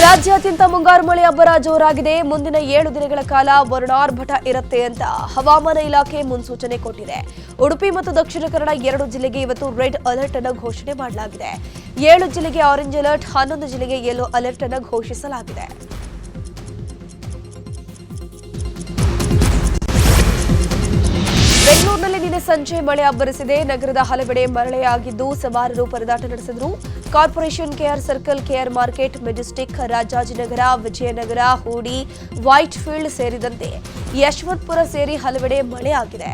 ರಾಜ್ಯಾದ್ಯಂತ ಮುಂಗಾರು ಮಳೆ ಅಬ್ಬರ ಜೋರಾಗಿದೆ. ಮುಂದಿನ 7 ದಿನಗಳ ಕಾಲ ವರುಣಾರ್ಭಟ ಇರುತ್ತೆ ಅಂತ ಹವಾಮಾನ ಇಲಾಖೆ ಮುನ್ಸೂಚನೆ ಕೊಟ್ಟಿದೆ. ಉಡುಪಿ ಮತ್ತು ದಕ್ಷಿಣ ಕನ್ನಡ 2 ಜಿಲ್ಲೆಗೆ ಇವತ್ತು ರೆಡ್ ಅಲರ್ಟ್ ಅನ್ನು ಘೋಷಣೆ ಮಾಡಲಾಗಿದೆ. 7 ಜಿಲ್ಲೆಗೆ ಆರೆಂಜ್ ಅಲರ್ಟ್, 11 ಜಿಲ್ಲೆಗೆ ಯೆಲ್ಲೋ ಅಲರ್ಟ್ ಅನ್ನು ಘೋಷಿಸಲಾಗಿದೆ. ಬೆಂಗಳೂರಿನಲ್ಲಿ ನಿನ್ನೆ ಸಂಜೆ ಮಳೆ ಅಬ್ಬರಿಸಿದೆ. ನಗರದ ಹಲವೆಡೆ ಮರಳೆಯಾಗಿದ್ದು ಸವಾರರು ಪರದಾಟ ನಡೆಸಿದರು. Corporation, KR circle, KR market, Majestic, Rajajinagar, Vijayanagar, Hoodi, white field ಸೇರಿದಂತೆ ಯಶವಂತಪುರ ಸೇರಿ ಹಲವೆಡೆ ಮಳೆ ಆಗಿದೆ.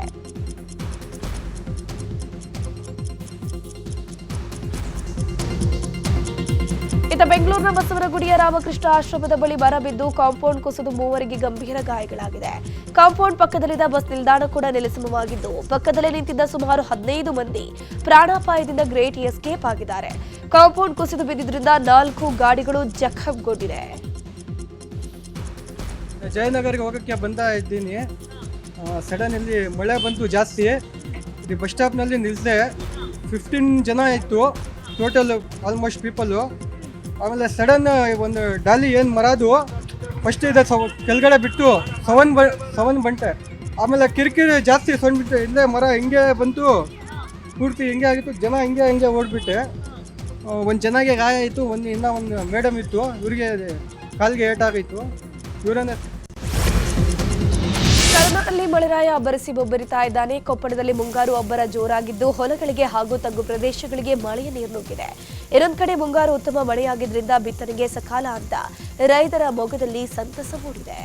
ಇತ್ತ ಬೆಂಗಳೂರಿನ ಬಸವನಗುಡಿಯ ರಾಮಕೃಷ್ಣ ಆಶ್ರಮದ ಬಳಿ ಮರ ಬಿದ್ದು ಕಾಂಪೌಂಡ್ ಕುಸಿದು 3 ಗಂಭೀರ ಗಾಯಗಳಾಗಿದೆ. ಕಾಂಪೌಂಡ್ ಪಕ್ಕದಲ್ಲಿದ್ದ ಬಸ್ ನಿಲ್ದಾಣ ಕೂಡ ನೆಲಸಮವಾಗಿದ್ದು ಪಕ್ಕದಲ್ಲೇ ನಿಂತಿದ್ದ ಸುಮಾರು 15 ಮಂದಿ ಪ್ರಾಣಾಪಾಯದಿಂದ ಗ್ರೇಟ್ ಎಸ್ಕೇಪ್ ಆಗಿದ್ದಾರೆ. ಕಾಂಪೌಂಡ್ ಕುಸಿದು ಬಿದ್ದಿದ್ದರಿಂದ 4 ಗಾಡಿಗಳು ಜಖಂಗೊಂಡಿದೆ. ಜಯನಗರ್ಗೆ ಹೋಗೋಕ್ಕೆ ಬಂದ ಇದ್ದೀನಿ. ಸಡನ್ ಇಲ್ಲಿ ಮಳೆ ಬಂತು ಜಾಸ್ತಿ. ಇಲ್ಲಿ ಬಸ್ ಸ್ಟಾಪ್ನಲ್ಲಿ ನಿಲ್ಲಿಸಿದೆ. 15 ಜನ ಇತ್ತು ಟೋಟಲ್, ಆಲ್ಮೋಸ್ಟ್ ಪೀಪಲ್ಲು. ಆಮೇಲೆ ಸಡನ್ ಒಂದು ಡಾಲಿ ಏನು ಮರದು ಫಸ್ಟ್ ಇದೆ ಕೆಳಗಡೆ ಬಿಟ್ಟು ಸವನ್ ಬಂಟೆ. ಆಮೇಲೆ ಕಿರಿಕಿರಿ ಜಾಸ್ತಿ ಸೌಂಡ್ ಬಿಟ್ಟು ಇಲ್ಲೇ ಮರ ಹಿಂಗೆ ಬಂತು, ಪೂರ್ತಿ ಹಿಂಗೆ ಆಗಿತ್ತು. ಜನ ಹಿಂಗೆ ಓಡ್ಬಿಟ್ಟೆ. ಒಂದು ಚೆನ್ನಾಗೆ ಗಾಯ ಆಯಿತು. ಇನ್ನೂ ಒಂದು ಮೇಡಮ್ ಇತ್ತು, ಇವ್ರಿಗೆ ಕಾಲಿಗೆ ಏಟಾಗಿತ್ತು. ಇವರನ್ನೇ ಕರ್ನಾಟಕದಲ್ಲಿ ಮಳೆರಾಯ ಅಬ್ಬರಿಸಿ ಬೊಬ್ಬರಿತಾ ಇದ್ದಾನೆ. ಕೊಪ್ಪಳದಲ್ಲಿ ಮುಂಗಾರು ಅಬ್ಬರ ಜೋರಾಗಿದ್ದು ಹೊಲಗಳಿಗೆ ಹಾಗೂ ತಗ್ಗು ಪ್ರದೇಶಗಳಿಗೆ ಮಳೆಯ ನೀರು ನುಗ್ಗಿದೆ. ಇನ್ನೊಂದು ಕಡೆ ಮುಂಗಾರು ಉತ್ತಮ ಮಳೆಯಾಗಿದ್ದರಿಂದ ಬಿತ್ತನೆಗೆ ಸಕಾಲ ಅಂತ ರೈತರ ಮೊಗದಲ್ಲಿ ಸಂತಸ ಮೂಡಿದೆ.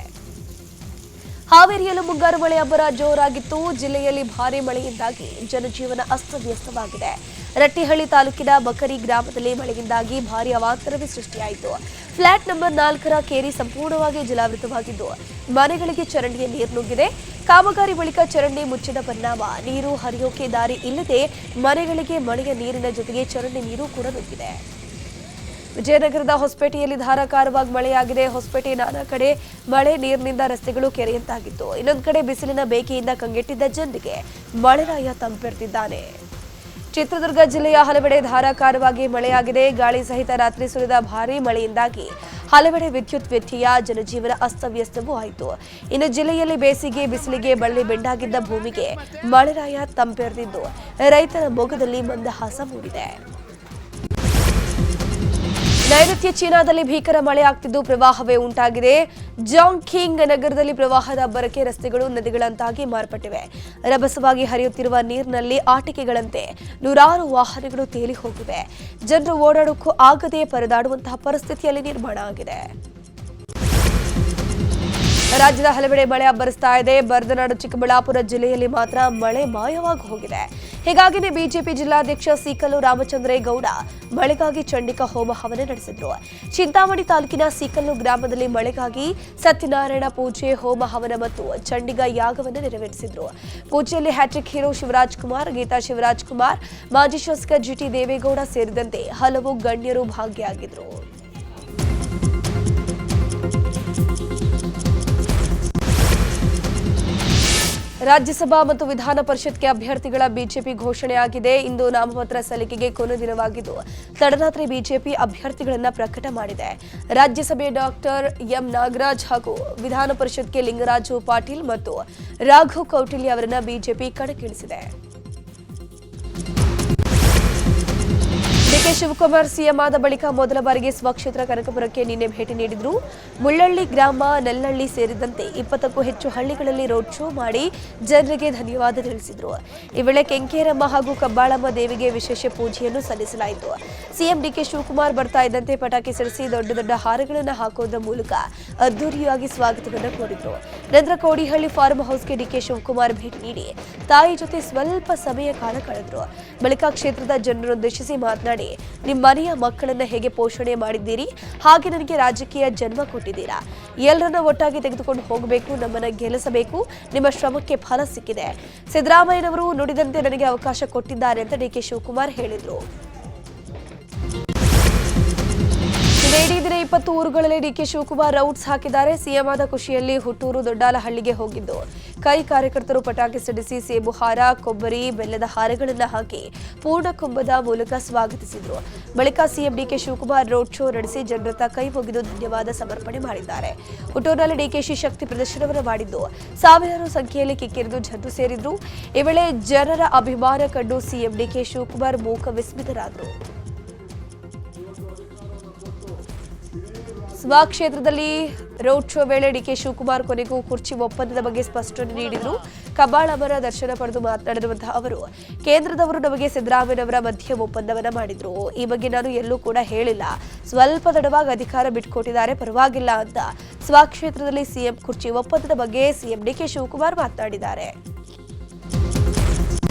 ಹಾವೇರಿಯಲ್ಲೂ ಮುಂಗಾರು ಮಳೆ ಅಬ್ಬರ ಜೋರಾಗಿತ್ತು. ಜಿಲ್ಲೆಯಲ್ಲಿ ಭಾರೀ ಮಳೆಯಿಂದಾಗಿ ಜನಜೀವನ ಅಸ್ತವ್ಯಸ್ತವಾಗಿದೆ. ರಟ್ಟಿಹಳ್ಳಿ ತಾಲೂಕಿನ ಬಕರಿ ಗ್ರಾಮದಲ್ಲಿ ಮಳೆಯಿಂದಾಗಿ ಭಾರೀ ಅವಾಂತರವೇ ಸೃಷ್ಟಿಯಾಯಿತು. ಫ್ಲಾಟ್ ನಂಬರ್ 4ರ ಕೇರಿ ಸಂಪೂರ್ಣವಾಗಿ ಜಲಾವೃತವಾಗಿದ್ದು ಮನೆಗಳಿಗೆ ಚರಂಡಿಯ ನೀರು ನುಗ್ಗಿದೆ. ಕಾಮಗಾರಿ ಬಳಿಕ ಚರಂಡಿ ಮುಚ್ಚಿದ ಪರಿಣಾಮ ನೀರು ಹರಿಯೋಕೆ ದಾರಿ ಇಲ್ಲದೆ ಮನೆಗಳಿಗೆ ಮಳೆಯ ನೀರಿನ ಜೊತೆಗೆ ಚರಂಡಿ ನೀರು ಕೂಡ ನುಗ್ಗಿದೆ. ವಿಜಯನಗರದ ಹೊಸಪೇಟೆಯಲ್ಲಿ ಧಾರಾಕಾರವಾಗಿ ಮಳೆಯಾಗಿದೆ. ಹೊಸಪೇಟೆ ನಾನಾ ಕಡೆ ಮಳೆ ನೀರಿನಿಂದ ರಸ್ತೆಗಳು ಕೆರೆಯಂತಾಗಿತ್ತು. ಇನ್ನೊಂದು ಕಡೆ ಬಿಸಿಲಿನ ಬೇಕೆಯಿಂದ ಕಂಗೆಟ್ಟಿದ್ದ ಜನರಿಗೆ ಮಳೆರಾಯ ತಂಪೆರೆದಿದ್ದಾನೆ. ಚಿತ್ರದುರ್ಗ ಜಿಲ್ಲೆಯ ಹಲವೆಡೆ ಧಾರಾಕಾರವಾಗಿ ಮಳೆಯಾಗಿದೆ. ಗಾಳಿ ಸಹಿತ ರಾತ್ರಿ ಸುರಿದ ಭಾರೀ ಮಳೆಯಿಂದಾಗಿ ಹಲವೆಡೆ ವಿದ್ಯುತ್ ವ್ಯತ್ಯಯ, ಜನಜೀವನ ಅಸ್ತವ್ಯಸ್ತವೂ ಆಯಿತು. ಇನ್ನು ಜಿಲ್ಲೆಯಲ್ಲಿ ಬೇಸಿಗೆ ಬಿಸಿಲಿಗೆ ಬಳ್ಳಿ ಬೆಂಡಾಗಿದ್ದ ಭೂಮಿಗೆ ಮಳೆರಾಯ ತಂಪೆರೆದಿದ್ದು ರೈತರ ಮೊಗದಲ್ಲಿ ಮಂದಹಾಸ ಮೂಡಿದೆ. ನೈಋತ್ಯ ಚೀನಾದಲ್ಲಿ ಭೀಕರ ಮಳೆ ಆಗ್ತಿದ್ದು ಪ್ರವಾಹವೇ ಉಂಟಾಗಿದೆ. ಜಾಂಗ್ಕಿಂಗ್ ನಗರದಲ್ಲಿ ಪ್ರವಾಹದ ಅಬ್ಬರಕ್ಕೆ ರಸ್ತೆಗಳು ನದಿಗಳಂತಾಗಿ ಮಾರ್ಪಟ್ಟಿವೆ. ರಭಸವಾಗಿ ಹರಿಯುತ್ತಿರುವ ನೀರಿನಲ್ಲಿ ಆಟಿಕೆಗಳಂತೆ ನೂರಾರು ವಾಹನಗಳು ತೇಲಿ ಹೋಗಿವೆ. ಜನರು ಓಡಾಡೋಕ್ಕೂ ಆಗದೆ ಪರದಾಡುವಂತಹ ಪರಿಸ್ಥಿತಿಯಲ್ಲಿ ನಿರ್ಮಾಣ ಆಗಿದೆ. ರಾಜ್ಯದ ಹಲವೆಡೆ ಮಳೆ ಅಬ್ಬರಿಸ್ತಾ ಇದೆ. ಬರದನಾಡು ಚಿಕ್ಕಬಳ್ಳಾಪುರ ಜಿಲ್ಲೆಯಲ್ಲಿ ಮಾತ್ರ ಮಳೆ ಮಾಯವಾಗಿ ಹೋಗಿದೆ. ಹೀಗಾಗಿನೇ ಬಿಜೆಪಿ ಜಿಲ್ಲಾಧ್ಯಕ್ಷ ಸೀಕಲ್ಲು ರಾಮಚಂದ್ರೇಗೌಡ ಮಳೆಗಾಗಿ ಚಂಡಿಕಾ ಹೋಮ ಹವನ ನಡೆಸಿದ್ರು. ಚಿಂತಾಮಣಿ ತಾಲೂಕಿನ ಸೀಕಲ್ಲು ಗ್ರಾಮದಲ್ಲಿ ಮಳೆಗಾಗಿ ಸತ್ಯನಾರಾಯಣ ಪೂಜೆ, ಹೋಮ ಹವನ ಮತ್ತು ಚಂಡಿಗಾ ಯಾಗವನ್ನು ನೆರವೇರಿಸಿದ್ರು. ಪೂಜೆಯಲ್ಲಿ ಹ್ಯಾಟ್ರಿಕ್ ಹೀರೋ ಶಿವರಾಜ್ ಕುಮಾರ್, ಗೀತಾ ಶಿವರಾಜ್ ಕುಮಾರ್, ಮಾಜಿ ಶಾಸಕ ಜಿಟಿ ದೇವೇಗೌಡ ಸೇರಿದಂತೆ ಹಲವು ಗಣ್ಯರು ಭಾಗಿಯಾಗಿದ್ರು. ರಾಜ್ಯಸಭಾ ಮತ್ತು ವಿಧಾನ ಪರಿಷತ್ಗೆ ಅಭ್ಯರ್ಥಿಗಳ ಬಿಜೆಪಿ ಘೋಷಣೆಯಾಗಿದೆ. ಇಂದು ನಾಮಪತ್ರ ಸಲ್ಲಿಕೆಗೆ ಕೊನೆ ದಿನವಾಗಿದ್ದು ತಡರಾತ್ರಿ ಬಿಜೆಪಿ ಅಭ್ಯರ್ಥಿಗಳನ್ನು ಪ್ರಕಟ ಮಾಡಿದೆ. ರಾಜ್ಯಸಭೆ ಡಾಕ್ಟರ್ ಎಂ ನಾಗರಾಜ್ ಹಾಗೂ ವಿಧಾನ ಪರಿಷತ್ಗೆ ಲಿಂಗರಾಜು ಪಾಟೀಲ್ ಮತ್ತು ರಾಘು ಕೌಟಿಲ್ಯ ಅವರನ್ನ ಬಿಜೆಪಿ ಕಣಕ್ಕಿಳಿಸಿದೆ. ಡಿಕೆ ಶಿವಕುಮಾರ್ ಸಿಎಂ ಆದ ಬಳಿಕ ಮೊದಲ ಬಾರಿಗೆ ಸ್ವಕ್ಷೇತ್ರ ಕನಕಪುರಕ್ಕೆ ನಿನ್ನೆ ಭೇಟಿ ನೀಡಿದ್ರು. ಮುಳ್ಳಳ್ಳಿ ಗ್ರಾಮ, ನೆಲ್ಲಳ್ಳಿ ಸೇರಿದಂತೆ 20ಕ್ಕೂ ಹೆಚ್ಚು ಹಳ್ಳಿಗಳಲ್ಲಿ ರೋಡ್ ಶೋ ಮಾಡಿ ಜನರಿಗೆ ಧನ್ಯವಾದ ತಿಳಿಸಿದ್ರು. ಈ ವೇಳೆ ಕೆಂಕೇರಮ್ಮ ಹಾಗೂ ಕಬ್ಬಾಳಮ್ಮ ದೇವಿಗೆ ವಿಶೇಷ ಪೂಜೆಯನ್ನು ಸಲ್ಲಿಸಲಾಯಿತು. ಸಿಎಂ ಡಿಕೆ ಶಿವಕುಮಾರ್ ಬರ್ತಾ ಇದ್ದಂತೆ ಪಟಾಕಿ ಸಿಡಿಸಿ ದೊಡ್ಡ ದೊಡ್ಡ ಹಾರಗಳನ್ನು ಹಾಕೋದ್ರ ಮೂಲಕ ಅದ್ದೂರಿಯಾಗಿ ಸ್ವಾಗತವನ್ನು ಕೋರಿದ್ರು. ನಂತರ ಕೋಡಿಹಳ್ಳಿ ಫಾರ್ಮ್ ಹೌಸ್ಗೆ ಡಿಕೆ ಶಿವಕುಮಾರ್ ಭೇಟಿ ನೀಡಿ ತಾಯಿ ಜೊತೆ ಸ್ವಲ್ಪ ಸಮಯ ಕಾಲ ಕಳೆದ್ರು. ಬಳಿಕ ಕ್ಷೇತ್ರದ ಜನರನ್ನುದ್ದೇಶಿಸಿ ಮಾತನಾಡಿ, ನಿಮ್ಮ ಮನೆಯ ಮಕ್ಕಳನ್ನ ಹೇಗೆ ಪೋಷಣೆ ಮಾಡಿದ್ದೀರಿ, ಹಾಗೆ ನನಗೆ ರಾಜಕೀಯ ಜನ್ಮ ಕೊಟ್ಟಿದ್ದೀರಾ. ಎಲ್ಲರನ್ನ ಒಟ್ಟಾಗಿ ತೆಗೆದುಕೊಂಡು ಹೋಗಬೇಕು, ನಮ್ಮನ್ನ ಗೆಲ್ಲಿಸಬೇಕು. ನಿಮ್ಮ ಶ್ರಮಕ್ಕೆ ಫಲ ಸಿಕ್ಕಿದೆ. ಸಿದ್ದರಾಮಯ್ಯನವರು ನುಡಿದಂತೆ ನನಗೆ ಅವಕಾಶ ಕೊಟ್ಟಿದ್ದಾರೆ ಅಂತ ಡಿಕೆ ಶಿವಕುಮಾರ್ ಹೇಳಿದರು. ಇಡೀ ದಿನ 20 ಊರುಗಳಲ್ಲಿ ಡಿಕೆ ಶಿವಕುಮಾರ್ ರೌಟ್ಸ್ ಹಾಕಿದ್ದಾರೆ. ಸಿಎಂ ಆದ ಖುಷಿಯಲ್ಲಿ ಹುಟ್ಟೂರು ದೊಡ್ಡಾಲಹಳ್ಳಿಗೆ ಹೋಗಿದ್ದು ಕೈ ಕಾರ್ಯಕರ್ತರು ಪಟಾಕಿ ಸಿಡಿಸಿ ಸೇಬು ಹಾರ, ಕೊಬ್ಬರಿ, ಬೆಲ್ಲದ ಹಾರಗಳನ್ನು ಹಾಕಿ ಪೂರ್ಣ ಕುಂಭದ ಮೂಲಕ ಸ್ವಾಗತಿಸಿದರು. ಬಳಿಕ CM DK Shivakumar road show ನಡೆಸಿ ಜನರತ್ತ ಕೈ ಮುಗಿದು ಧನ್ಯವಾದ ಸಮರ್ಪಣೆ ಮಾಡಿದ್ದಾರೆ. ಹುಟ್ಟೂರಿನಲ್ಲಿ ಡಿಕೆಶಿ ಶಕ್ತಿ ಪ್ರದರ್ಶನವನ್ನು ಮಾಡಿದ್ದು ಸಾವಿರಾರು ಸಂಖ್ಯೆಯಲ್ಲಿ ಕಿಕ್ಕಿರಿದು ಜನರು ಸೇರಿದ್ರು. ಈ ವೇಳೆ ಜನರ ಅಭಿಮಾನ ಕಂಡು ಸಿಎಂ ಡಿಕೆ ಶಿವಕುಮಾರ್ ಮೂಕ ವಿಸ್ಮಿತರಾದರು. ಸ್ವಕ್ಷೇತ್ರದಲ್ಲಿ ರೋಡ್ ಶೋ ವೇಳೆ ಡಿಕೆ ಶಿವಕುಮಾರ್ ಕೊನೆಗೂ ಕುರ್ಚಿ ಒಪ್ಪಂದದ ಬಗ್ಗೆ ಸ್ಪಷ್ಟನೆ ನೀಡಿದರು. ಕಬ್ಬಾಳಮ್ಮರ ದರ್ಶನ ಪಡೆದು ಮಾತನಾಡಿರುವಂತಹ ಅವರು, ಕೇಂದ್ರದವರು ನಮಗೆ ಸಿದ್ದರಾಮಯ್ಯನವರ ಮಧ್ಯೆ ಒಪ್ಪಂದವನ್ನ ಮಾಡಿದ್ರು. ಈ ಬಗ್ಗೆ ನಾನು ಎಲ್ಲೂ ಕೂಡ ಹೇಳಿಲ್ಲ. ಸ್ವಲ್ಪ ತಡವಾಗಿ ಅಧಿಕಾರ ಬಿಟ್ಕೊಟ್ಟಿದ್ದಾರೆ, ಪರವಾಗಿಲ್ಲ ಅಂತ ಸ್ವಕ್ಷೇತ್ರದಲ್ಲಿ ಸಿಎಂ ಕುರ್ಚಿ ಒಪ್ಪಂದದ ಬಗ್ಗೆ ಸಿಎಂ ಡಿಕೆ ಶಿವಕುಮಾರ್ ಮಾತನಾಡಿದ್ದಾರೆ.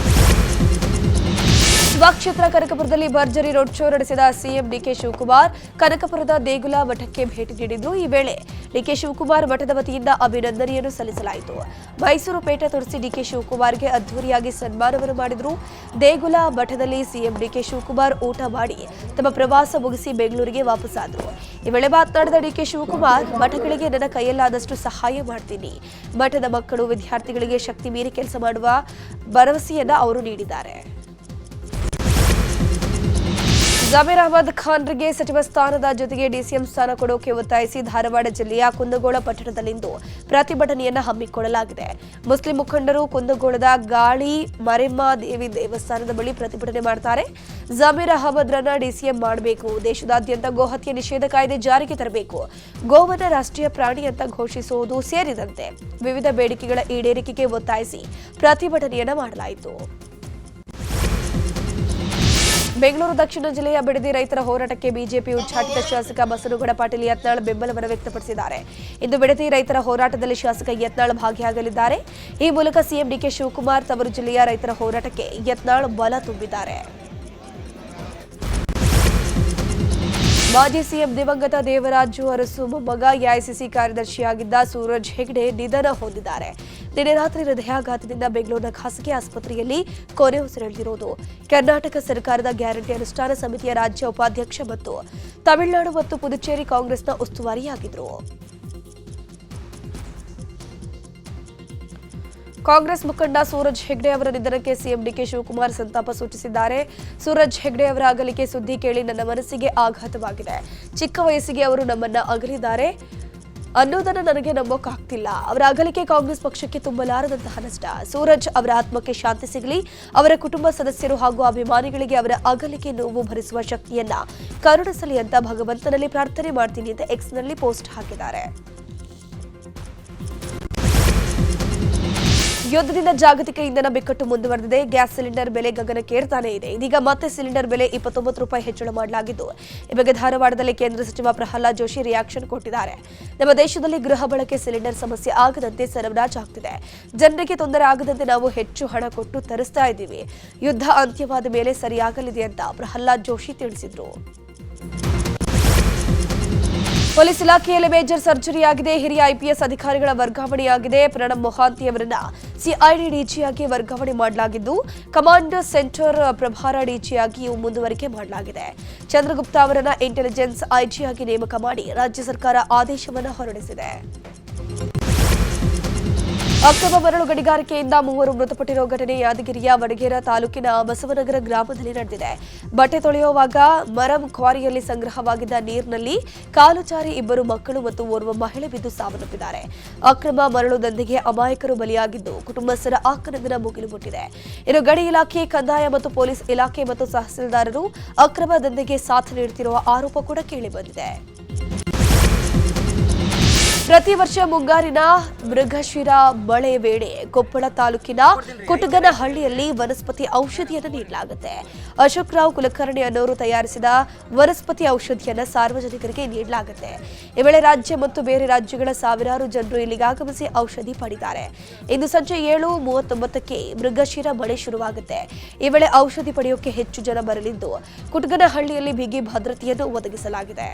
ಸ್ವಕ್ಷೇತ್ರ ಕನಕಪುರದಲ್ಲಿ ಭರ್ಜರಿ ರೋಡ್ ಶೋ ನಡೆಸಿದ ಸಿಎಂ ಡಿಕೆ ಶಿವಕುಮಾರ್ ಕನಕಪುರದ ದೇಗುಲ ಮಠಕ್ಕೆ ಭೇಟಿ ನೀಡಿದ್ರು. ಈ ವೇಳೆ ಡಿಕೆ ಶಿವಕುಮಾರ್ ಮಠದ ವತಿಯಿಂದ ಅಭಿನಂದನೆಯನ್ನು ಸಲ್ಲಿಸಲಾಯಿತು. ಮೈಸೂರು ಪೇಟೆ ತುಳಸಿ ಡಿಕೆ ಶಿವಕುಮಾರ್ಗೆ ಅದ್ದೂರಿಯಾಗಿ ಸನ್ಮಾನವನ್ನು ಮಾಡಿದ್ರು. ದೇಗುಲ ಮಠದಲ್ಲಿ ಸಿಎಂ ಡಿಕೆ ಶಿವಕುಮಾರ್ ಊಟ ಮಾಡಿ ತಮ್ಮ ಪ್ರವಾಸ ಮುಗಿಸಿ ಬೆಂಗಳೂರಿಗೆ ವಾಪಸ್ಸಾದರು. ಈ ವೇಳೆ ಮಾತನಾಡಿದ ಡಿಕೆ ಶಿವಕುಮಾರ್, ಮಠಗಳಿಗೆ ನನ್ನ ಕೈಯಲ್ಲಾದಷ್ಟು ಸಹಾಯ ಮಾಡ್ತೀನಿ. ಮಠದ ಮಕ್ಕಳು, ವಿದ್ಯಾರ್ಥಿಗಳಿಗೆ ಶಕ್ತಿ ಮೀರಿ ಕೆಲಸ ಮಾಡುವ ಭರವಸೆಯನ್ನ ಅವರು ನೀಡಿದ್ದಾರೆ. ಜಮೀರ್ ಅಹಮದ್ ಖಾನ್ರಿಗೆ ಸಚಿವ ಸ್ಥಾನದ ಜೊತೆಗೆ ಡಿಸಿಎಂ ಸ್ಥಾನ ಕೊಡೋಕೆ ಒತ್ತಾಯಿಸಿ ಧಾರವಾಡ ಜಿಲ್ಲೆಯ ಕುಂದಗೋಳ ಪಟ್ಟಣದಲ್ಲಿಂದು ಪ್ರತಿಭಟನೆಯನ್ನ ಹಮ್ಮಿಕೊಳ್ಳಲಾಗಿದೆ. ಮುಸ್ಲಿಂ ಮುಖಂಡರು ಕುಂದಗೋಳದ ಗಾಳಿ ಮರೆಮ್ಮ ದೇವಿ ದೇವಸ್ಥಾನದ ಬಳಿ ಪ್ರತಿಭಟನೆ ಮಾಡ್ತಾರೆ. ಜಮೀರ್ ಅಹಮದ್ರನ್ನ ಡಿಸಿಎಂ ಮಾಡಬೇಕು, ದೇಶದಾದ್ಯಂತ ಗೋಹತ್ಯೆ ನಿಷೇಧ ಕಾಯ್ದೆ ಜಾರಿಗೆ ತರಬೇಕು, ಗೋವನ್ನ ರಾಷ್ಟ್ರೀಯ ಪ್ರಾಣಿ ಅಂತ ಘೋಷಿಸುವುದು ಸೇರಿದಂತೆ ವಿವಿಧ ಬೇಡಿಕೆಗಳ ಈಡೇರಿಕೆಗೆ ಒತ್ತಾಯಿಸಿ ಪ್ರತಿಭಟನೆಯನ್ನ ಮಾಡಲಾಯಿತು. ಬೆಂಗಳೂರು ದಕ್ಷಿಣ ಜಿಲ್ಲೆಯ ಬಿಡದಿ ರೈತರ ಹೋರಾಟಕ್ಕೆ ಬಿಜೆಪಿ ಉಚ್ಚಾಟಿತ ಶಾಸಕ ಬಸನಗೌಡ ಪಾಟೀಲ್ ಯತ್ನಾಳ್ ಬೆಂಬಲವನ್ನು ವ್ಯಕ್ತಪಡಿಸಿದ್ದಾರೆ. ಇಂದು ಬಿಡದಿ ರೈತರ ಹೋರಾಟದಲ್ಲಿ ಶಾಸಕ ಯತ್ನಾಳ್ ಭಾಗಿಯಾಗಲಿದ್ದಾರೆ. ಈ ಮೂಲಕ ಸಿಎಂ ಡಿಕೆ ಶಿವಕುಮಾರ್ ತವರು ಜಿಲ್ಲೆಯ ರೈತರ ಹೋರಾಟಕ್ಕೆ ಯತ್ನಾಳ್ ಬಲ ತುಂಬಿದ್ದಾರೆ. ಮಾಜಿ ಸಿಎಂ ದಿವಂಗತ ದೇವರಾಜು ಅರಸು ಮೊಮ್ಮಗ ಎಐಸಿಸಿ ಕಾರ್ಯದರ್ಶಿಯಾಗಿದ್ದ ಸೂರಜ್ ಹೆಗ್ಡೆ ನಿಧನ ಹೊಂದಿದ್ದಾರೆ. ನಿನ್ನೆ ರಾತ್ರಿ ಹೃದಯಾಘಾತದಿಂದ ಬೆಂಗಳೂರಿನ ಖಾಸಗಿ ಆಸ್ಪತ್ರೆಯಲ್ಲಿ ಕೊನೆಯುಸಿರೆಳೆದಿರುವುದು. ಕರ್ನಾಟಕ ಸರ್ಕಾರದ ಗ್ಯಾರಂಟಿ ಅನುಷ್ಠಾನ ಸಮಿತಿಯ ರಾಜ್ಯ ಉಪಾಧ್ಯಕ್ಷ ಮತ್ತು ತಮಿಳುನಾಡು ಮತ್ತು ಪುದುಚೇರಿ ಕಾಂಗ್ರೆಸ್ನ ಉಸ್ತುವಾರಿಯಾಗಿದ್ದರು. ಕಾಂಗ್ರೆಸ್ ಮುಖಂಡ ಸೂರಜ್ ಹೆಗ್ಡೆ ಅವರ ನಿಧನಕ್ಕೆ ಸಿಎಂ ಡಿಕೆ ಶಿವಕುಮಾರ್ ಸಂತಾಪ ಸೂಚಿಸಿದ್ದಾರೆ. ಸೂರಜ್ ಹೆಗ್ಡೆ ಅವರ ಅಗಲಿಕೆ ಸುದ್ದಿ ಕೇಳಿ ನನ್ನ ಮನಸ್ಸಿಗೆ ಆಘಾತವಾಗಿದೆ. ಚಿಕ್ಕ ವಯಸ್ಸಿಗೆ ಅವರು ನಮ್ಮನ್ನ ಅಗಲಿದ್ದಾರೆ ಅನ್ನೋದನ್ನು ನನಗೆ ನಂಬೋಕ್ಕಾಗ್ತಿಲ್ಲ. ಅವರ ಅಗಲಿಕೆ ಕಾಂಗ್ರೆಸ್ ಪಕ್ಷಕ್ಕೆ ತುಂಬಲಾರದಂತಹ ನಷ್ಟ. ಸೂರಜ್ ಅವರ ಆತ್ಮಕ್ಕೆ ಶಾಂತಿ ಸಿಗಲಿ, ಅವರ ಕುಟುಂಬ ಸದಸ್ಯರು ಹಾಗೂ ಅಭಿಮಾನಿಗಳಿಗೆ ಅವರ ಅಗಲಿಕೆ ನೋವು ಭರಿಸುವ ಶಕ್ತಿಯನ್ನ ಕರುಣಿಸಲಿ ಅಂತ ಭಗವಂತನಲ್ಲಿ ಪ್ರಾರ್ಥನೆ ಮಾಡ್ತೀನಿ ಅಂತ ಎಕ್ಸ್ನಲ್ಲಿ ಪೋಸ್ಟ್ ಹಾಕಿದ್ದಾರೆ. ಯುದ್ಧದಿಂದ ಜಾಗತಿಕ ಇಂಧನ ಬಿಕ್ಕಟ್ಟು ಮುಂದುವರೆದಿದೆ. ಗ್ಯಾಸ್ ಸಿಲಿಂಡರ್ ಬೆಲೆ ಗಗನಕ್ಕೇರ್ತಾನೆ ಇದೆ. ಇದೀಗ ಮತ್ತೆ ಸಿಲಿಂಡರ್ ಬೆಲೆ 29 ರೂಪಾಯಿ ಹೆಚ್ಚಳ ಮಾಡಲಾಗಿದ್ದು, ಈ ಬಗ್ಗೆ ಧಾರವಾಡದಲ್ಲಿ ಕೇಂದ್ರ ಸಚಿವ ಪ್ರಹ್ಲಾದ್ ಜೋಶಿ ರಿಯಾಕ್ಷನ್ ಕೊಟ್ಟಿದ್ದಾರೆ. ನಮ್ಮ ದೇಶದಲ್ಲಿ ಗೃಹ ಬಳಕೆ ಸಿಲಿಂಡರ್ ಸಮಸ್ಯೆ ಆಗದಂತೆ ಸರಬರಾಜು ಆಗ್ತಿದೆ. ಜನರಿಗೆ ತೊಂದರೆ ಆಗದಂತೆ ನಾವು ಹೆಚ್ಚು ಹಣ ಕೊಟ್ಟು ತರಿಸ್ತಾ ಇದ್ದೀವಿ. ಯುದ್ಧ ಅಂತ್ಯವಾದ ಮೇಲೆ ಸರಿಯಾಗಲಿದೆ ಅಂತ ಪ್ರಹ್ಲಾದ್ ಜೋಶಿ ತಿಳಿಸಿದರು. ಪೊಲೀಸ್ ಇಲಾಖೆಯಲ್ಲಿ ಮೇಜರ್ ಸರ್ಜರಿ ಆಗಿದೆ. ಹಿರಿಯ ಐಪಿಎಸ್ ಅಧಿಕಾರಿಗಳ ವರ್ಗಾವಣೆಯಾಗಿದೆ. ಪ್ರಣಬ್ ಮೊಹಾಂತಿ ಅವರನ್ನ ಸಿಐಡಿ ಡಿಜಿಯಾಗಿ ವರ್ಗಾವಣೆ ಮಾಡಲಾಗಿದ್ದು, ಕಮಾಂಡ್ ಸೆಂಟರ್ ಪ್ರಭಾರ ಡಿಜಿಯಾಗಿಯೂ ಮುಂದುವರಿಕೆ ಮಾಡಲಾಗಿದೆ. ಚಂದ್ರಗುಪ್ತ ಅವರನ್ನ ಇಂಟೆಲಿಜೆನ್ಸ್ ಐಜಿಯಾಗಿ ನೇಮಕ ಮಾಡಿ ರಾಜ್ಯ ಸರ್ಕಾರ ಆದೇಶವನ್ನು ಹೊರಡಿಸಿದೆ. ಅಕ್ರಮ ಮರಳು ಗಣಿಗಾರಿಕೆಯಿಂದ 3 ಮೃತಪಟ್ಟಿರುವ ಘಟನೆ ಯಾದಗಿರಿಯ ವಡಗೇರ ತಾಲೂಕಿನ ಬಸವನಗರ ಗ್ರಾಮದಲ್ಲಿ ನಡೆದಿದೆ. ಬಟ್ಟೆ ತೊಳೆಯುವಾಗ ಮರಂ ಕ್ವಾರಿಯಲ್ಲಿ ಸಂಗ್ರಹವಾಗಿದ್ದ ನೀರಿನಲ್ಲಿ ಕಾಲು ಜಾರಿ 2 ಮಕ್ಕಳು ಮತ್ತು ಓರ್ವ ಮಹಿಳೆ ಬಿದ್ದು ಸಾವನ್ನಪ್ಪಿದ್ದಾರೆ. ಅಕ್ರಮ ಮರಳು ದಂಧೆಗೆ ಅಮಾಯಕರು ಬಲಿಯಾಗಿದ್ದು, ಕುಟುಂಬಸ್ಥರ ಆಕ್ರಂದನ ಮುಗಿಲು ಮುಟ್ಟಿದೆ. ಇನ್ನು ಗಣಿ ಇಲಾಖೆ, ಕಂದಾಯ ಮತ್ತು ಪೊಲೀಸ್ ಇಲಾಖೆ ಮತ್ತು ತಹಸೀಲ್ದಾರರು ಅಕ್ರಮ ದಂಧೆಗೆ ಸಾಥ್ ನೀಡುತ್ತಿರುವ ಆರೋಪ ಕೂಡ ಕೇಳಿಬಂದಿದೆ. ಪ್ರತಿ ವರ್ಷ ಮುಂಗಾರಿನ ಮೃಗಶಿರ ಮಳೆ ವೇಳೆ ಕೊಪ್ಪಳ ತಾಲೂಕಿನ ಕುಟಗನಹಳ್ಳಿಯಲ್ಲಿ ವನಸ್ಪತಿ ಔಷಧಿಯನ್ನು ನೀಡಲಾಗುತ್ತೆ. ಅಶೋಕ್ ರಾವ್ ಕುಲಕರ್ಣಿ ಅನ್ನೋರು ತಯಾರಿಸಿದ ವನಸ್ಪತಿ ಔಷಧಿಯನ್ನು ಸಾರ್ವಜನಿಕರಿಗೆ ನೀಡಲಾಗುತ್ತೆ. ಈ ವೇಳೆ ರಾಜ್ಯ ಮತ್ತು ಬೇರೆ ರಾಜ್ಯಗಳ ಸಾವಿರಾರು ಜನರು ಇಲ್ಲಿಗೆ ಆಗಮಿಸಿ ಔಷಧಿ ಪಡೆದಿದ್ದಾರೆ. ಇಂದು ಸಂಜೆ 7:39ಕ್ಕೆ ಮೃಗಶಿರ ಮಳೆ ಶುರುವಾಗುತ್ತೆ. ಈ ವೇಳೆ ಔಷಧಿ ಪಡೆಯೋಕೆ ಹೆಚ್ಚು ಜನ ಬರಲಿದ್ದು, ಕುಟಗನಹಳ್ಳಿಯಲ್ಲಿ ಬಿಗಿ ಭದ್ರತೆಯನ್ನು ಒದಗಿಸಲಾಗಿದೆ.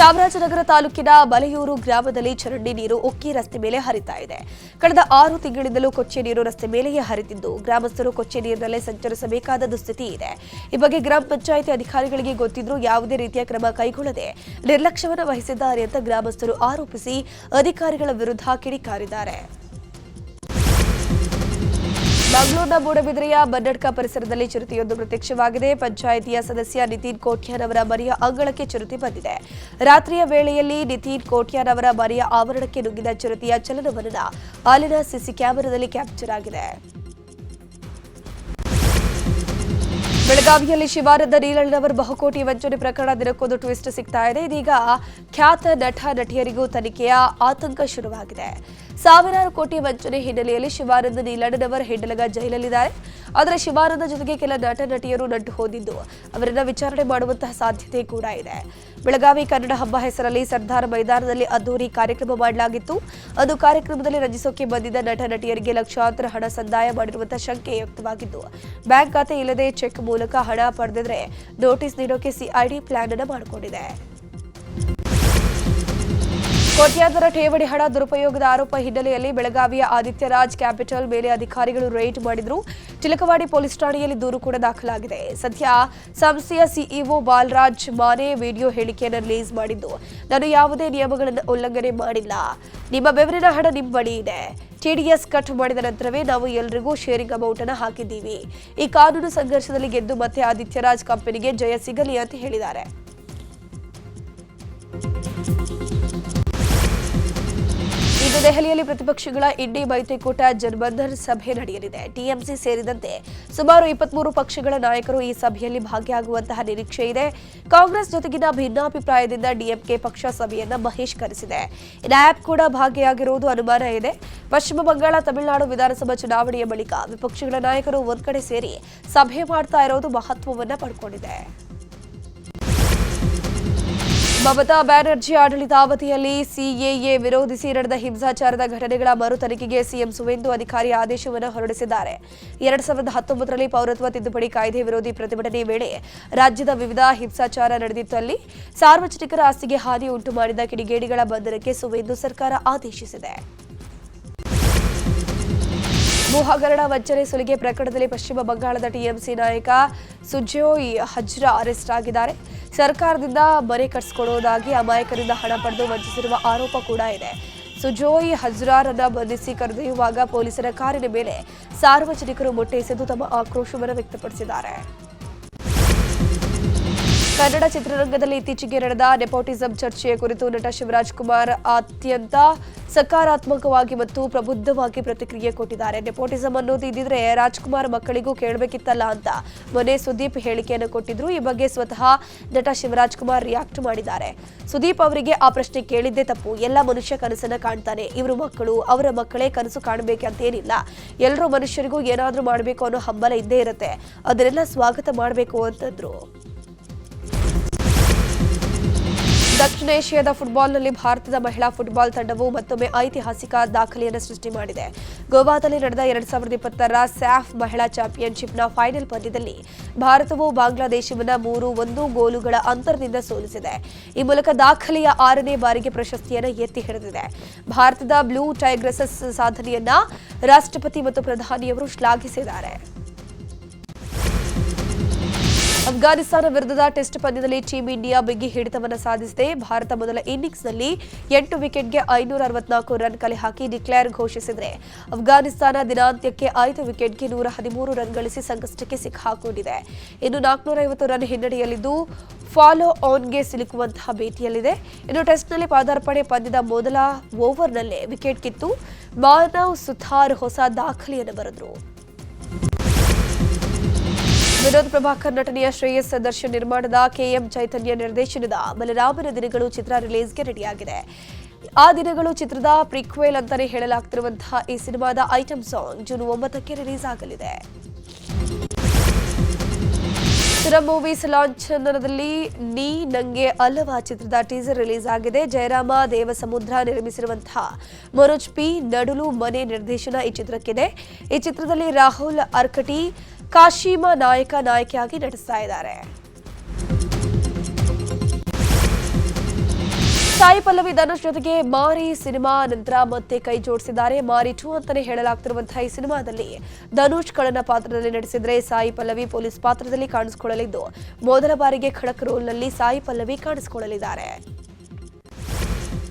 ಚಾಮರಾಜನಗರ ತಾಲೂಕಿನ ಮಲೆಯೂರು ಗ್ರಾಮದಲ್ಲಿ ಚರಂಡಿ ನೀರು ಉಕ್ಕಿ ರಸ್ತೆ ಮೇಲೆ ಹರಿತಾ ಇದೆ. ಕಳೆದ 6 ತಿಂಗಳಿಂದಲೂ ಕೊಚ್ಚೆ ನೀರು ರಸ್ತೆ ಮೇಲೆಯೇ ಹರಿತಿದ್ದು ಗ್ರಾಮಸ್ಥರು ಕೊಚ್ಚೆ ನೀರಿನಲ್ಲೇ ಸಂಚರಿಸಬೇಕಾದ ದುಸ್ಥಿತಿ ಇದೆ. ಈ ಬಗ್ಗೆ ಗ್ರಾಮ ಪಂಚಾಯಿತಿ ಅಧಿಕಾರಿಗಳಿಗೆ ಗೊತ್ತಿದ್ರೂ ಯಾವುದೇ ರೀತಿಯ ಕ್ರಮ ಕೈಗೊಳ್ಳದೆ ನಿರ್ಲಕ್ಷ್ಯವನ್ನು ವಹಿಸಿದ್ದಾರೆ ಅಂತ ಗ್ರಾಮಸ್ಥರು ಆರೋಪಿಸಿ ಅಧಿಕಾರಿಗಳ ವಿರುದ್ಧ ಕಿಡಿಕಾರಿದ್ದಾರೆ. ಮಂಗಳೂರಿನ ಮೂಡಬಿದಿರೆಯ ಬನ್ನಡ್ಕ ಪರಿಸರದಲ್ಲಿ ಚಿರತೆಯೊಂದು ಪ್ರತ್ಯಕ್ಷವಾಗಿದೆ. ಪಂಚಾಯಿತಿಯ ಸದಸ್ಯ ನಿತಿನ್ ಕೋಟ್ಯಾನ್ ಅವರ ಮನೆಯ ಅಂಗಳಕ್ಕೆ ಚಿರತೆ ಬಂದಿದೆ. ರಾತ್ರಿಯ ವೇಳೆಯಲ್ಲಿ ನಿತಿನ್ ಕೋಟ್ಯಾನ್ ಅವರ ಮನೆಯ ಆವರಣಕ್ಕೆ ನುಗ್ಗಿದ ಚಿರತೆಯ ಚಲನವಲನ ಅಲ್ಲಿನ ಸಿಸಿ ಕ್ಯಾಮೆರಾದಲ್ಲಿ ಕ್ಯಾಪ್ಚರ್ ಆಗಿದೆ. ಬೆಳಗಾವಿಯಲ್ಲಿ ಶಿವಾನಂದ ನೀಲಣ್ಣನವರ ಬಹುಕೋಟಿ ವಂಚನೆ ಪ್ರಕರಣ ದಿನಕ್ಕೊಂದು ಟ್ವಿಸ್ಟ್ ಸಿಗ್ತಾ ಇದೆ. ಇದೀಗ ಖ್ಯಾತ ನಟ ನಟಿಯರಿಗೂ ತನಿಖೆಯ ಆತಂಕ ಶುರುವಾಗಿದೆ. ಸಾವಿರಾರು ಕೋಟಿ ವಂಚನೆ ಹಿನ್ನೆಲೆಯಲ್ಲಿ ಶಿವಾನಂದ ನೀಲಣ್ಣನವರ ಹೆಂಡಲಗ ಜೈಲಲ್ಲಿದ್ದಾರೆ. ಆದರೆ ಶಿವಾನಂದ ಜೊತೆಗೆ ಕೆಲ ನಟ ನಟಿಯರು ನಂಟು ಹೊಂದಿದ್ದು ಅವರನ್ನ ವಿಚಾರಣೆ ಮಾಡುವಂತಹ ಸಾಧ್ಯತೆ ಕೂಡ ಇದೆ. ಬೆಳಗಾವಿ ಕನ್ನಡ ಹಬ್ಬ ಹೆಸರಲ್ಲಿ ಸರ್ದಾರ್ ಮೈದಾನದಲ್ಲಿ ಅದ್ದೂರಿ ಕಾರ್ಯಕ್ರಮ ಮಾಡಲಾಗಿತ್ತು. ಅದು ಕಾರ್ಯಕ್ರಮದಲ್ಲಿ ರಂಜಿಸೋಕೆ ಬಂದಿದ್ದ ನಟ ನಟಿಯರಿಗೆ ಲಕ್ಷಾಂತರ ಹಣ ಸಂದಾಯ ಮಾಡಿರುವಂತಹ ಶಂಕೆ ವ್ಯಕ್ತವಾಗಿದ್ದು ಬ್ಯಾಂಕ್ ಖಾತೆ ಇಲ್ಲದೆ ಚೆಕ್ ಮೂಲಕ ಹಣ ಪಡೆದಿದ್ರೆ ನೋಟಿಸ್ ನೀಡೋಕೆ ಸಿಐಡಿ ಪ್ಲಾನ್ ಅನ್ನು ಮಾಡಿಕೊಂಡಿದೆ. ಕೋಟ್ಯಾಂತರ ಠೇವಣಿ ಹಣ ದುರುಪಯೋಗದ ಆರೋಪ ಹಿನ್ನೆಲೆಯಲ್ಲಿ ಬೆಳಗಾವಿಯ ಆದಿತ್ಯರಾಜ್ ಕ್ಯಾಪಿಟಲ್ ಮೇಲೆ ಅಧಿಕಾರಿಗಳು ರೇಡ್ ಮಾಡಿದ್ರು. ಚಿಲಕವಾಡಿ ಪೊಲೀಸ್ ಠಾಣೆಯಲ್ಲಿ ದೂರು ಕೂಡ ದಾಖಲಾಗಿದೆ. ಸದ್ಯ ಸಂಸ್ಥೆಯ ಸಿಇಒ ಬಾಲರಾಜ್ ಮಾನೆ ವಿಡಿಯೋ ಹೇಳಿಕೆಯನ್ನು ರಿಲೀಸ್ ಮಾಡಿದ್ದು, ನಾನು ಯಾವುದೇ ನಿಯಮಗಳನ್ನು ಉಲ್ಲಂಘನೆ ಮಾಡಿಲ್ಲ, ನಿಮ್ಮ ಬೆವರಿನ ಹಣ ನಿಮ್ಮ ಬಳಿ ಇದೆ, ಟಿಡಿಎಸ್ ಕಟ್ ಮಾಡಿದ ನಂತರವೇ ನಾವು ಎಲ್ಲರಿಗೂ ಶೇರಿಂಗ್ ಅಮೌಂಟ್ ಅನ್ನು ಹಾಕಿದ್ದೀವಿ. ಈ ಕಾನೂನು ಸಂಘರ್ಷದಲ್ಲಿ ಗೆದ್ದು ಮತ್ತೆ ಆದಿತ್ಯರಾಜ್ ಕಂಪನಿಗೆ ಜಯ ಸಿಗಲಿ ಅಂತ ಹೇಳಿದ್ದಾರೆ. ಇಂದು ದೆಹಲಿಯಲ್ಲಿ ಪ್ರತಿಪಕ್ಷಗಳ ಇಂಡಿ ಮೈತ್ರಿಕೂಟ ಜನಬಂಧನ್ ಸಭೆ ನಡೆಯಲಿದೆ. ಟಿಎಂಸಿ ಸೇರಿದಂತೆ ಸುಮಾರು 23 ಪಕ್ಷಗಳ ನಾಯಕರು ಈ ಸಭೆಯಲ್ಲಿ ಭಾಗಿಯಾಗುವಂತಹ ನಿರೀಕ್ಷೆ ಇದೆ. ಕಾಂಗ್ರೆಸ್ ಜೊತೆಗಿನ ಭಿನ್ನಾಭಿಪ್ರಾಯದಿಂದ ಡಿಎಂಕೆ ಪಕ್ಷ ಸಭೆಯನ್ನ ಬಹಿಷ್ಕರಿಸಿದೆ. ನ್ಯಾಪ್ ಕೂಡ ಭಾಗಿಯಾಗಿರುವುದು ಅನುಮಾನ ಇದೆ. ಪಶ್ಚಿಮ ಬಂಗಾಳ, ತಮಿಳುನಾಡು ವಿಧಾನಸಭಾ ಚುನಾವಣೆಯ ಬಳಿಕ ವಿಪಕ್ಷಗಳ ನಾಯಕರು ಒಂದ್ ಕಡೆ ಸೇರಿ ಸಭೆ ಮಾಡ್ತಾ ಇರೋದು ಮಹತ್ವವನ್ನ ಪಡ್ಕೊಂಡಿದೆ. ಮಮತಾ ಬ್ಯಾನರ್ಜಿ ಆಡಳಿತಾವಧಿಯಲ್ಲಿ ಸಿಎಎ ವಿರೋಧಿಸಿ ನಡೆದ ಹಿಂಸಾಚಾರದ ಘಟನೆಗಳ ಮರು ತನಿಖೆಗೆ ಸಿಎಂ ಸುವೇಂದು ಅಧಿಕಾರಿ ಆದೇಶವನ್ನು ಹೊರಡಿಸಿದ್ದಾರೆ. 2019ರಲ್ಲಿ ಪೌರತ್ವ ತಿದ್ದುಪಡಿ ಕಾಯ್ದೆ ವಿರೋಧಿ ಪ್ರತಿಭಟನೆ ವೇಳೆ ರಾಜ್ಯದ ವಿವಿಧ ಹಿಂಸಾಚಾರ ನಡೆದಿದ್ದಲ್ಲಿ ಸಾರ್ವಜನಿಕರ ಆಸ್ತಿಗೆ ಹಾನಿ ಉಂಟು ಮಾಡಿದ ಕಿಡಿಗೇಡಿಗಳ ಬಂಧನಕ್ಕೆ ಸುವೇಂದು ಸರ್ಕಾರ ಆದೇಶಿಸಿದೆ. ಭೂ ಹಗರಣ ವಂಚನೆ ಸುಲಿಗೆ ಪ್ರಕರಣದಲ್ಲಿ ಪಶ್ಚಿಮ ಬಂಗಾಳದ ಟಿಎಂಸಿ ನಾಯಕ ಸುಜೋಯ್ ಹಜ್ರಾ ಅರೆಸ್ಟ್ ಆಗಿದ್ದಾರೆ. ಸರ್ಕಾರದಿಂದ ಮನೆ ಕಟ್ಟಿಸಿಕೊಡುವುದಾಗಿ ಅಮಾಯಕರಿಂದ ಹಣ ಪಡೆದು ವಂಚಿಸಿರುವ ಆರೋಪ ಕೂಡ ಇದೆ. ಸುಜೋಯ್ ಹಜ್ರಾರನ್ನ ಬಂಧಿಸಿ ಕರೆದೊಯ್ಯುವಾಗ ಪೊಲೀಸರ ಕಾರಿನ ಮೇಲೆ ಸಾರ್ವಜನಿಕರು ಮೊಟ್ಟೆಸೆದು ತಮ್ಮ ಆಕ್ರೋಶವನ್ನು ವ್ಯಕ್ತಪಡಿಸಿದ್ದಾರೆ. ಕನ್ನಡ ಚಿತ್ರರಂಗದಲ್ಲಿ ಇತ್ತೀಚೆಗೆ ನಡೆದ ನೆಪೋಟಿಸಂ ಚರ್ಚೆಯ ಕುರಿತು ನಟ ಶಿವರಾಜ್ ಕುಮಾರ್ ಅತ್ಯಂತ ಸಕಾರಾತ್ಮಕವಾಗಿ ಮತ್ತು ಪ್ರಬುದ್ಧವಾಗಿ ಪ್ರತಿಕ್ರಿಯೆ ಕೊಟ್ಟಿದ್ದಾರೆ. ನೆಪೋಟಿಸಂ ಅನ್ನೋದು ಇದ್ದಿದ್ರೆ ರಾಜ್ಕುಮಾರ್ ಮಕ್ಕಳಿಗೂ ಕೇಳಬೇಕಿತ್ತಲ್ಲ ಅಂತ ಮೊನ್ನೆ ಸುದೀಪ್ ಹೇಳಿಕೆಯನ್ನು ಕೊಟ್ಟಿದ್ರು. ಈ ಬಗ್ಗೆ ಸ್ವತಃ ನಟ ಶಿವರಾಜ್ ಕುಮಾರ್ ರಿಯಾಕ್ಟ್ ಮಾಡಿದ್ದಾರೆ. ಸುದೀಪ್ ಅವರಿಗೆ ಆ ಪ್ರಶ್ನೆ ಕೇಳಿದ್ದೇ ತಪ್ಪು. ಎಲ್ಲ ಮನುಷ್ಯ ಕನಸನ್ನ ಕಾಣ್ತಾನೆ. ಇವರು ಮಕ್ಕಳು, ಅವರ ಮಕ್ಕಳೇ ಕನಸು ಕಾಣಬೇಕಂತೇನಿಲ್ಲ. ಎಲ್ಲರೂ ಮನುಷ್ಯರಿಗೂ ಏನಾದ್ರೂ ಮಾಡಬೇಕು ಅನ್ನೋ ಹಂಬಲ ಇದ್ದೇ ಇರುತ್ತೆ. ಅದನ್ನೆಲ್ಲ ಸ್ವಾಗತ ಮಾಡಬೇಕು ಅಂತಂದ್ರು. ದಕ್ಷಿಣ ಏಷ್ಯಾದ ಫುಟ್ಬಾಲ್ನಲ್ಲಿ ಭಾರತದ ಮಹಿಳಾ ಫುಟ್ಬಾಲ್ ತಂಡವು ಮತ್ತೊಮ್ಮೆ ಐತಿಹಾಸಿಕ ದಾಖಲೆಯನ್ನು ಸೃಷ್ಟಿ ಮಾಡಿದೆ. ಗೋವಾದಲ್ಲಿ ನಡೆದ 2020ರ ಸ್ಯಾಫ್ ಮಹಿಳಾ ಚಾಂಪಿಯನ್ಶಿಪ್ನ ಫೈನಲ್ ಪಂದ್ಯದಲ್ಲಿ ಭಾರತವು ಬಾಂಗ್ಲಾದೇಶವನ್ನು 3-1 ಗೋಲುಗಳ ಅಂತರದಿಂದ ಸೋಲಿಸಿದೆ. ಈ ಮೂಲಕ ದಾಖಲೆಯ 6ನೇ ಬಾರಿಗೆ ಪ್ರಶಸ್ತಿಯನ್ನು ಎತ್ತಿ ಹಿಡಿದಿದೆ. ಭಾರತದ ಬ್ಲೂ ಟೈಗ್ರೆಸಸ್ ಸಾಧನೆಯನ್ನ ರಾಷ್ಟ್ರಪತಿ ಮತ್ತು ಪ್ರಧಾನಿಯವರು ಶ್ಲಾಘಿಸಿದ್ದಾರೆ. ಅಫ್ಘಾನಿಸ್ತಾನ ವಿರುದ್ಧದ ಟೆಸ್ಟ್ ಪಂದ್ಯದಲ್ಲಿ ಟೀಂ ಇಂಡಿಯಾ ಬಿಗಿ ಹಿಡಿತವನ್ನು ಸಾಧಿಸಿದೆ. ಭಾರತ ಮೊದಲ ಇನ್ನಿಂಗ್ಸ್ನಲ್ಲಿ 8 ವಿಕೆಟ್ಗೆ 564 ರನ್ ಕಲೆ ಹಾಕಿ ಡಿಕ್ಲೇರ್ ಘೋಷಿಸಿದರೆ ಅಫ್ಘಾನಿಸ್ತಾನ ದಿನಾಂತ್ಯಕ್ಕೆ 5 ವಿಕೆಟ್ಗೆ 113 ರನ್ ಗಳಿಸಿ ಸಂಕಷ್ಟಕ್ಕೆ ಸಿಕ್ಕಾಕೊಂಡಿದೆ. ಇನ್ನು 450 ರನ್ ಹಿನ್ನಡೆಯಲ್ಲಿದ್ದು ಫಾಲೋ ಆನ್ಗೆ ಸಿಲುಕುವಂತಹ ಭೀತಿಯಲ್ಲಿದೆ. ಇನ್ನು ಟೆಸ್ಟ್ನಲ್ಲಿ ಪಾದಾರ್ಪಣೆ ಪಂದ್ಯದ ಮೊದಲ ಓವರ್ನಲ್ಲೇ ವಿಕೆಟ್ ಕಿತ್ತು ಮಾನವ್ ಸುಥಾರ್ ಹೊಸ ದಾಖಲೆಯನ್ನು ಬರೆದರು. ವಿನೋದ್ ಪ್ರಭಾಕರ್ ನಟನೆಯ ಶ್ರೇಯಸ್ ದರ್ಶನ್ ನಿರ್ಮಾಣದ ಕೆಎಂ ಚೈತನ್ಯ ನಿರ್ದೇಶನದ ಬಲರಾಮನ ದಿನಗಳು ಚಿತ್ರ ರಿಲೀಸ್ಗೆ ರೆಡಿಯಾಗಿದೆ. ಆ ದಿನಗಳು ಚಿತ್ರದ ಪ್ರಿಕ್ವೆಲ್ ಅಂತಾನೆ ಹೇಳಲಾಗ್ತಿರುವಂತಹ ಈ ಸಿನಿಮಾದ ಐಟಂ ಸಾಂಗ್ ಜೂನ್ 9ಕ್ಕೆ ರಿಲೀಸ್ ಆಗಲಿದೆ. ಸಿರಂ ಮೂವೀಸ್ ಲಾಂಛನದಲ್ಲಿ ನೀ ನಂಗೆ ಅಲ್ಲವಾ ಚಿತ್ರದ ಟೀಸರ್ ರಿಲೀಸ್ ಆಗಿದೆ. ಜಯರಾಮ ದೇವಸಮುದ್ರ ನಿರ್ಮಿಸಿರುವಂತಹ ಮನೋಜ್ ಪಿ ನಡುಲು ಮನೆ ನಿರ್ದೇಶನ ಈ ಚಿತ್ರಕ್ಕಿದೆ. ಈ ಚಿತ್ರದಲ್ಲಿ ರಾಹುಲ್ ಅರ್ಕಟಿ, ಕಾಶಿಮಾ ನಾಯಕಿಯಾಗಿ ನಟಿಸ್ತಾ ಇದ್ದಾರೆ. ಸಾಯಿ ಪಲ್ಲವಿ ಧನುಷ್ ಜೊತೆಗೆ ಮಾರಿ ಸಿನಿಮಾ ನಂತರ ಮತ್ತೆ ಕೈ ಜೋಡಿಸಿದ್ದಾರೆ. ಮಾರಿ 2 ಅಂತಾನೆ ಹೇಳಲಾಗ್ತಿರುವಂತಹ ಈ ಸಿನಿಮಾದಲ್ಲಿ ಧನುಷ್ ಕಳ್ಳನ ಪಾತ್ರದಲ್ಲಿ ನಟಿಸಿದ್ರೆ ಸಾಯಿ ಪಲ್ಲವಿ ಪೊಲೀಸ್ ಪಾತ್ರದಲ್ಲಿ ಕಾಣಿಸಿಕೊಳ್ಳಲಿದ್ದು ಮೊದಲ ಬಾರಿಗೆ ಖಡಕ್ ರೋಲ್ನಲ್ಲಿ ಸಾಯಿ ಪಲ್ಲವಿ ಕಾಣಿಸಿಕೊಳ್ಳಲಿದ್ದಾರೆ.